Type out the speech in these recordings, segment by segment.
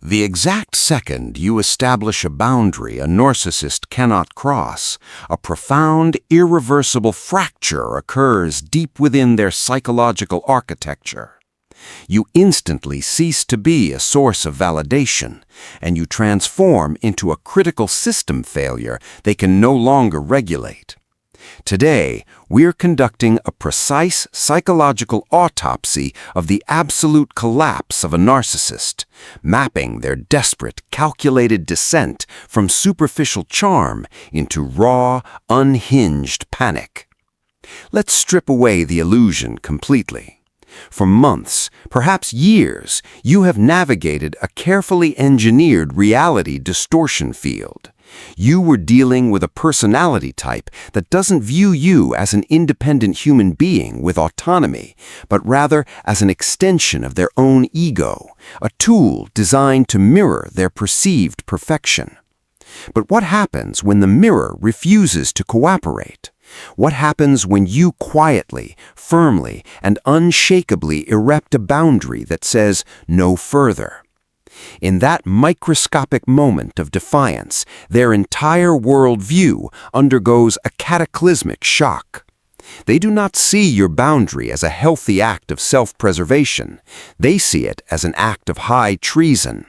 The exact second you establish a boundary a narcissist cannot cross, a profound, irreversible fracture occurs deep within their psychological architecture. You instantly cease to be a source of validation, and you transform into a critical system failure they can no longer regulate. Today, we're conducting a precise psychological autopsy of the absolute collapse of a narcissist, mapping their desperate, calculated descent from superficial charm into raw, unhinged panic. Let's strip away the illusion completely. For months, perhaps years, you have navigated a carefully engineered reality distortion field. You were dealing with a personality type that doesn't view you as an independent human being with autonomy, but rather as an extension of their own ego, a tool designed to mirror their perceived perfection. But what happens when the mirror refuses to cooperate? What happens when you quietly, firmly, and unshakably erect a boundary that says no further? In that microscopic moment of defiance, their entire worldview undergoes a cataclysmic shock. They do not see your boundary as a healthy act of self-preservation. They see it as an act of high treason.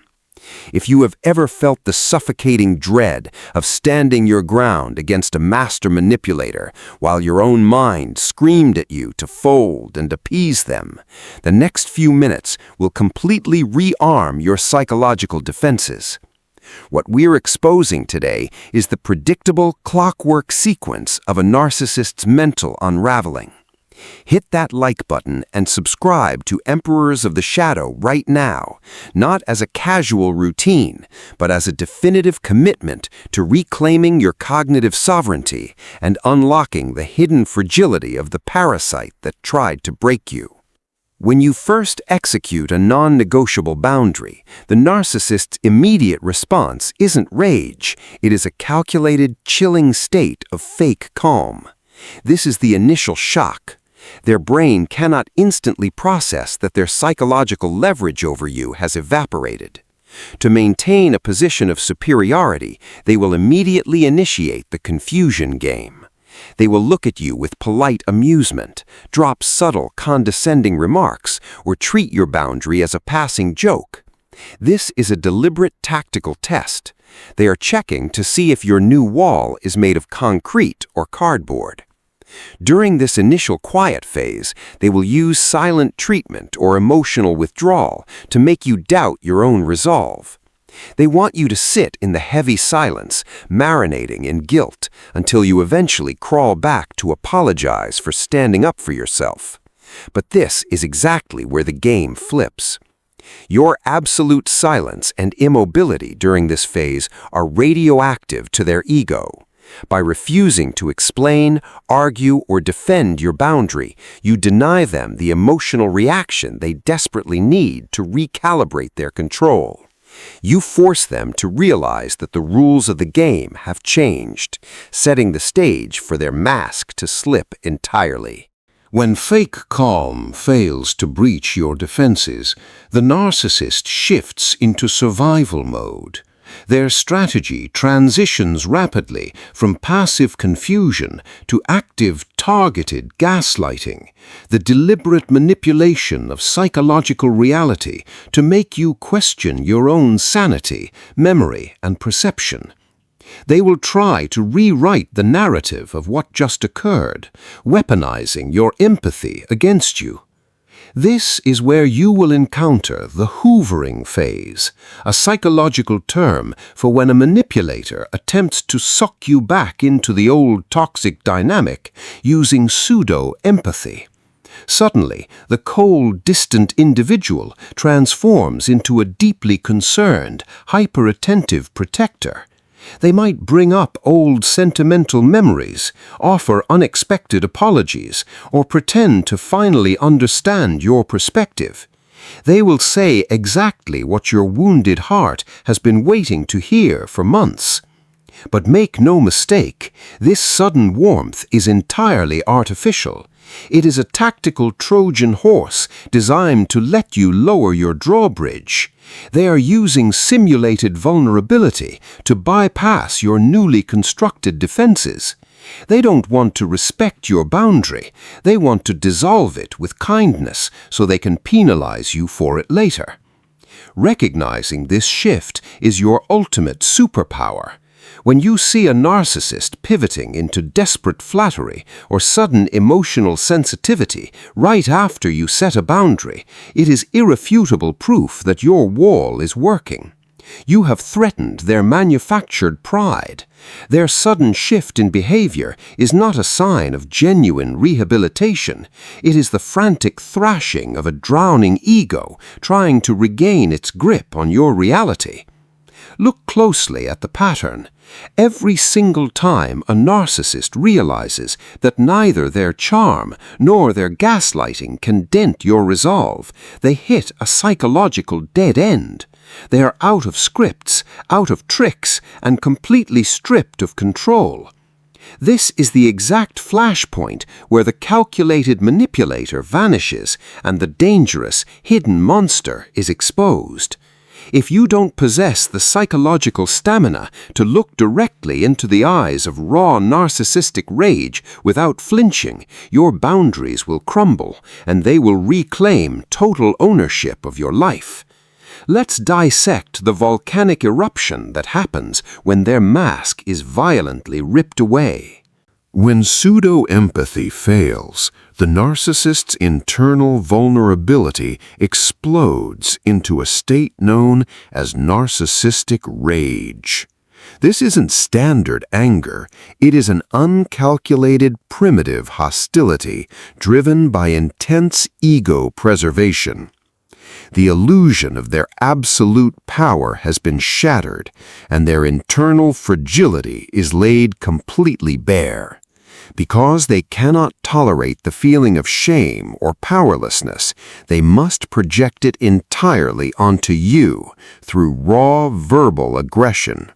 If you have ever felt the suffocating dread of standing your ground against a master manipulator while your own mind screamed at you to fold and appease them, the next few minutes will completely rearm your psychological defenses. What we're exposing today is the predictable clockwork sequence of a narcissist's mental unraveling. Hit that like button and subscribe to Emperors of the Shadow right now, not as a casual routine, but as a definitive commitment to reclaiming your cognitive sovereignty and unlocking the hidden fragility of the parasite that tried to break you. When you first execute a non-negotiable boundary, the narcissist's immediate response isn't rage, it is a calculated, chilling state of fake calm. This is the initial shock. Their brain cannot instantly process that their psychological leverage over you has evaporated. To maintain a position of superiority, they will immediately initiate the confusion game. They will look at you with polite amusement, drop subtle, condescending remarks, or treat your boundary as a passing joke. This is a deliberate tactical test. They are checking to see if your new wall is made of concrete or cardboard. During this initial quiet phase, they will use silent treatment or emotional withdrawal to make you doubt your own resolve. They want you to sit in the heavy silence, marinating in guilt, until you eventually crawl back to apologize for standing up for yourself. But this is exactly where the game flips. Your absolute silence and immobility during this phase are radioactive to their ego. By refusing to explain, argue, or defend your boundary, you deny them the emotional reaction they desperately need to recalibrate their control. You force them to realize that the rules of the game have changed, setting the stage for their mask to slip entirely. When fake calm fails to breach your defenses, the narcissist shifts into survival mode. Their strategy transitions rapidly from passive confusion to active, targeted gaslighting, the deliberate manipulation of psychological reality to make you question your own sanity, memory, and perception. They will try to rewrite the narrative of what just occurred, weaponizing your empathy against you. This is where you will encounter the hoovering phase, a psychological term for when a manipulator attempts to suck you back into the old toxic dynamic using pseudo-empathy. Suddenly, the cold, distant individual transforms into a deeply concerned, hyper-attentive protector. They might bring up old sentimental memories, offer unexpected apologies, or pretend to finally understand your perspective. They will say exactly what your wounded heart has been waiting to hear for months. But make no mistake, this sudden warmth is entirely artificial. It is a tactical Trojan horse designed to let you lower your drawbridge. They are using simulated vulnerability to bypass your newly constructed defenses. They don't want to respect your boundary. They want to dissolve it with kindness so they can penalize you for it later. Recognizing this shift is your ultimate superpower. When you see a narcissist pivoting into desperate flattery or sudden emotional sensitivity right after you set a boundary, it is irrefutable proof that your wall is working. You have threatened their manufactured pride. Their sudden shift in behavior is not a sign of genuine rehabilitation. It is the frantic thrashing of a drowning ego trying to regain its grip on your reality. Look closely at the pattern. Every single time a narcissist realizes that neither their charm nor their gaslighting can dent your resolve, they hit a psychological dead end. They are out of scripts, out of tricks, and completely stripped of control. This is the exact flashpoint where the calculated manipulator vanishes and the dangerous, hidden monster is exposed. If you don't possess the psychological stamina to look directly into the eyes of raw narcissistic rage without flinching, your boundaries will crumble and they will reclaim total ownership of your life. Let's dissect the volcanic eruption that happens when their mask is violently ripped away. When pseudo-empathy fails, the narcissist's internal vulnerability explodes into a state known as narcissistic rage. This isn't standard anger, it is an uncalculated primitive hostility driven by intense ego preservation. The illusion of their absolute power has been shattered, and their internal fragility is laid completely bare. Because they cannot tolerate the feeling of shame or powerlessness, they must project it entirely onto you through raw verbal aggression.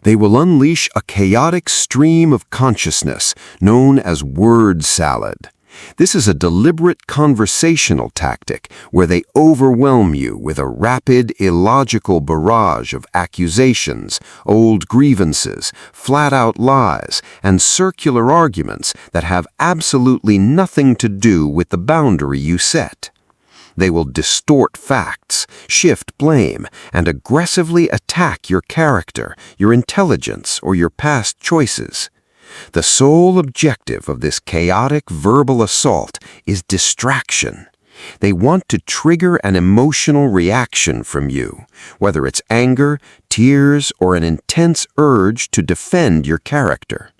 They will unleash a chaotic stream of consciousness known as word salad. This is a deliberate conversational tactic where they overwhelm you with a rapid, illogical barrage of accusations, old grievances, flat-out lies, and circular arguments that have absolutely nothing to do with the boundary you set. They will distort facts, shift blame, and aggressively attack your character, your intelligence, or your past choices. The sole objective of this chaotic verbal assault is distraction. They want to trigger an emotional reaction from you, whether it's anger, tears, or an intense urge to defend your character.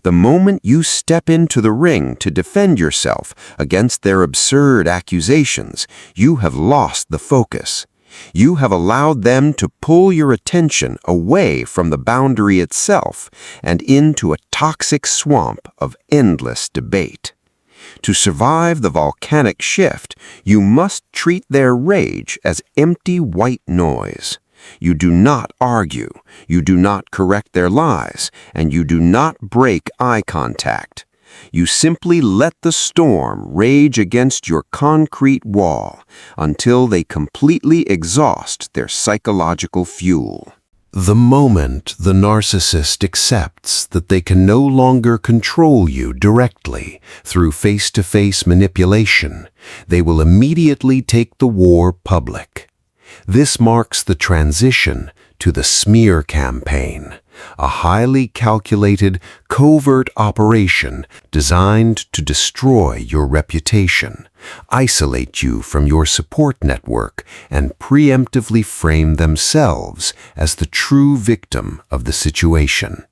The moment you step into the ring to defend yourself against their absurd accusations, you have lost the focus. You have allowed them to pull your attention away from the boundary itself and into a toxic swamp of endless debate. To survive the volcanic shift, you must treat their rage as empty white noise. You do not argue, you do not correct their lies, and you do not break eye contact. You simply let the storm rage against your concrete wall until they completely exhaust their psychological fuel. The moment the narcissist accepts that they can no longer control you directly through face-to-face manipulation, they will immediately take the war public. This marks the transition to the smear campaign, a highly calculated, covert operation designed to destroy your reputation, isolate you from your support network, and preemptively frame themselves as the true victim of the situation.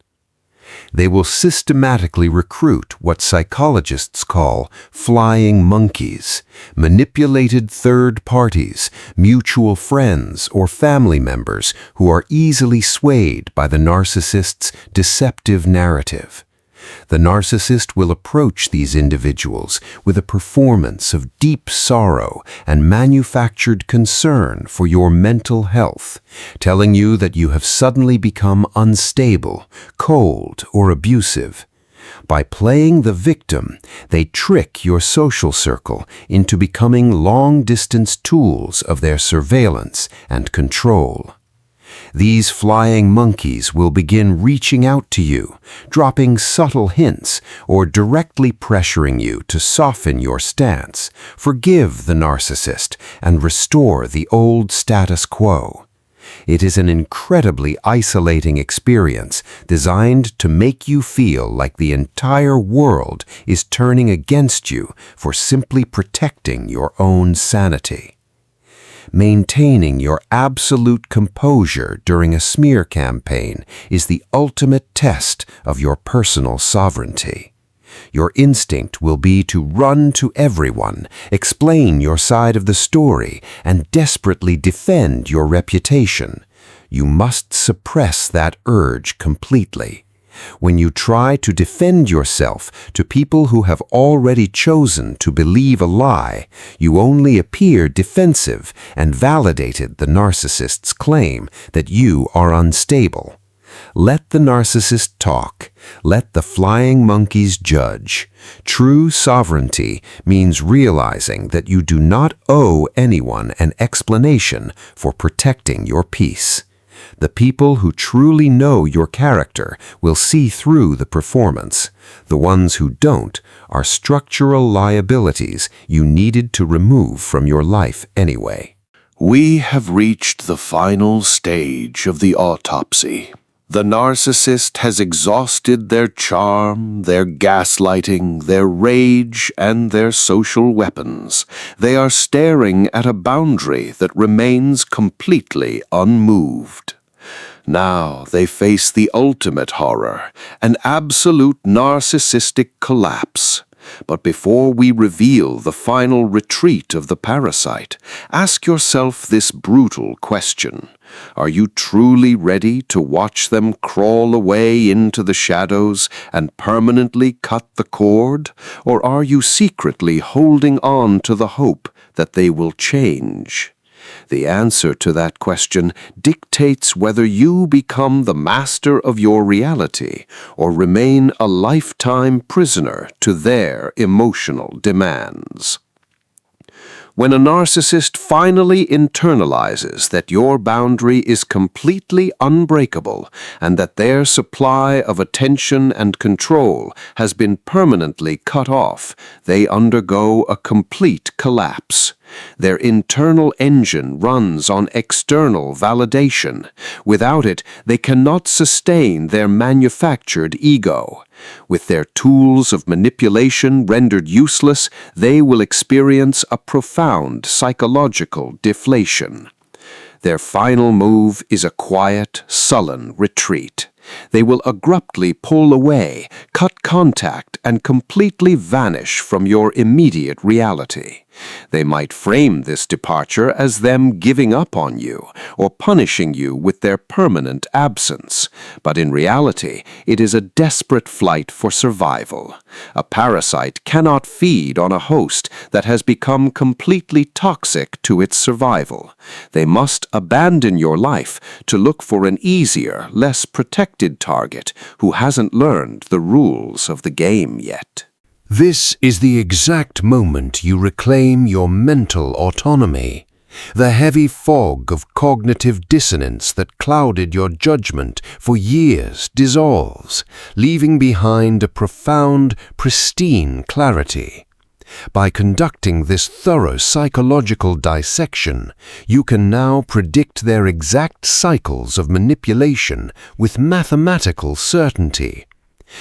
They will systematically recruit what psychologists call flying monkeys, manipulated third parties, mutual friends, or family members who are easily swayed by the narcissist's deceptive narrative. The narcissist will approach these individuals with a performance of deep sorrow and manufactured concern for your mental health, telling you that you have suddenly become unstable, cold, or abusive. By playing the victim, they trick your social circle into becoming long-distance tools of their surveillance and control. These flying monkeys will begin reaching out to you, dropping subtle hints or directly pressuring you to soften your stance, forgive the narcissist, and restore the old status quo. It is an incredibly isolating experience designed to make you feel like the entire world is turning against you for simply protecting your own sanity. Maintaining your absolute composure during a smear campaign is the ultimate test of your personal sovereignty. Your instinct will be to run to everyone, explain your side of the story, and desperately defend your reputation. You must suppress that urge completely. When you try to defend yourself to people who have already chosen to believe a lie, you only appear defensive and validated the narcissist's claim that you are unstable. Let the narcissist talk. Let the flying monkeys judge. True sovereignty means realizing that you do not owe anyone an explanation for protecting your peace. The people who truly know your character will see through the performance. The ones who don't are structural liabilities you needed to remove from your life anyway. We have reached the final stage of the autopsy. The narcissist has exhausted their charm, their gaslighting, their rage, and their social weapons. They are staring at a boundary that remains completely unmoved. Now they face the ultimate horror, an absolute narcissistic collapse. But before we reveal the final retreat of the parasite, ask yourself this brutal question. Are you truly ready to watch them crawl away into the shadows and permanently cut the cord? Or are you secretly holding on to the hope that they will change? The answer to that question dictates whether you become the master of your reality or remain a lifetime prisoner to their emotional demands. When a narcissist finally internalizes that your boundary is completely unbreakable and that their supply of attention and control has been permanently cut off, they undergo a complete collapse. Their internal engine runs on external validation. Without it, they cannot sustain their manufactured ego. With their tools of manipulation rendered useless, they will experience a profound psychological deflation. Their final move is a quiet, sullen retreat. They will abruptly pull away, cut contact, and completely vanish from your immediate reality. They might frame this departure as them giving up on you or punishing you with their permanent absence, but in reality, it is a desperate flight for survival. A parasite cannot feed on a host that has become completely toxic to its survival. They must abandon your life to look for an easier, less protected target who hasn't learned the rules of the game yet. This is the exact moment you reclaim your mental autonomy. The heavy fog of cognitive dissonance that clouded your judgment for years dissolves, leaving behind a profound, pristine clarity. By conducting this thorough psychological dissection, you can now predict their exact cycles of manipulation with mathematical certainty.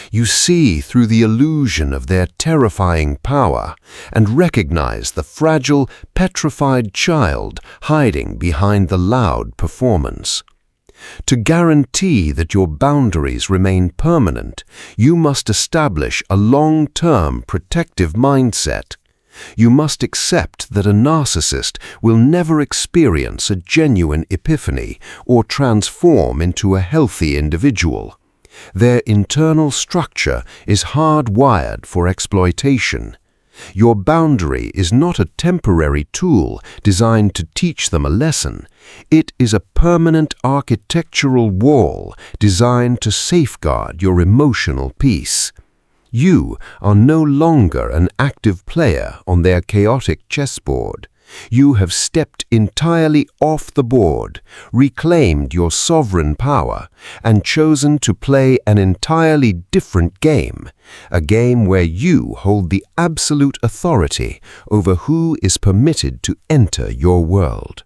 You see through the illusion of their terrifying power and recognize the fragile, petrified child hiding behind the loud performance. To guarantee that your boundaries remain permanent, you must establish a long-term protective mindset. You must accept that a narcissist will never experience a genuine epiphany or transform into a healthy individual. Their internal structure is hardwired for exploitation. Your boundary is not a temporary tool designed to teach them a lesson. It is a permanent architectural wall designed to safeguard your emotional peace. You are no longer an active player on their chaotic chessboard. You have stepped entirely off the board, reclaimed your sovereign power, and chosen to play an entirely different game, a game where you hold the absolute authority over who is permitted to enter your world.